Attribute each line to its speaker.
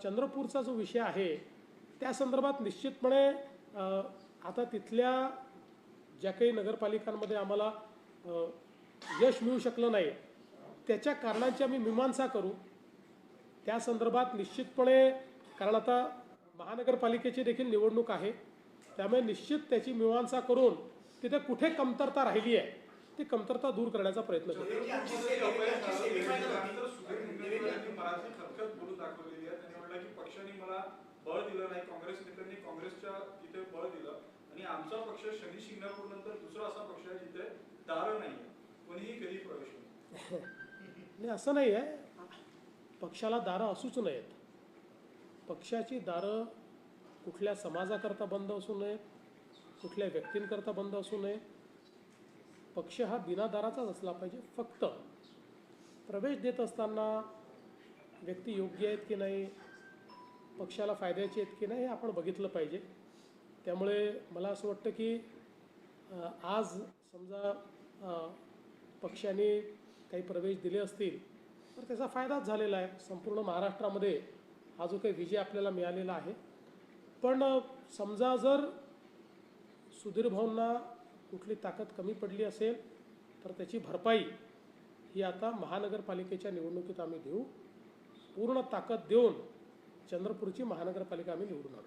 Speaker 1: चंद्रपूरचा जो विषय आहे त्या संदर्भात निश्चितपणे आता तिथल्या ज्या काही नगरपालिकांमध्ये आम्हाला यश मिळू शकलं नाही त्याच्या कारणांची आम्ही मीमांसा करू। त्या संदर्भात निश्चितपणे कारण आता महानगरपालिकेची देखील निवडणूक आहे, त्यामुळे निश्चित त्याची मीमांसा करून तिथे कुठे कमतरता राहिली आहे ती कमतरता दूर करण्याचा प्रयत्न करू।
Speaker 2: पक्षाने मला बळ दिलं नाही, काँग्रेस नेत्यांनी काँग्रेसच्या तिथे बळ दिलं आणि आमचा पक्ष शनी शिंगणापूर नंतर दुसरा असा पक्ष आहे जिथे दार नाही, कोणीही कधी प्रवेश
Speaker 1: नाही। असं नाही आहे, पक्षाला दारं असूच नयेत। पक्षाची दारं कुठल्या समाजाकरता बंद असू नयेत, कुठल्या व्यक्तींकरता बंद असू नये। पक्ष हा बिना दाराचाच असला पाहिजे। फक्त प्रवेश देत असताना व्यक्ती योग्य आहेत की नाही, पक्षाला फायद्याचे आहेत की नाही हे आपण बघितलं पाहिजे। त्यामुळे मला असं वाटतं की आज समजा पक्षाने काही प्रवेश दिले असतील तर त्याचा फायदाच झालेला आहे। संपूर्ण महाराष्ट्रामध्ये हा जो काही विजय आपल्याला मिळालेला आहे, पण समजा जर सुधीर भाऊंना कुठली ताकद कमी पडली असेल तर त्याची भरपाई ही आता महानगरपालिकेच्या निवडणुकीत आम्ही देऊ। पूर्ण ताकद देऊन चंद्रपूरची महानगरपालिका आम्ही निवडून आणू।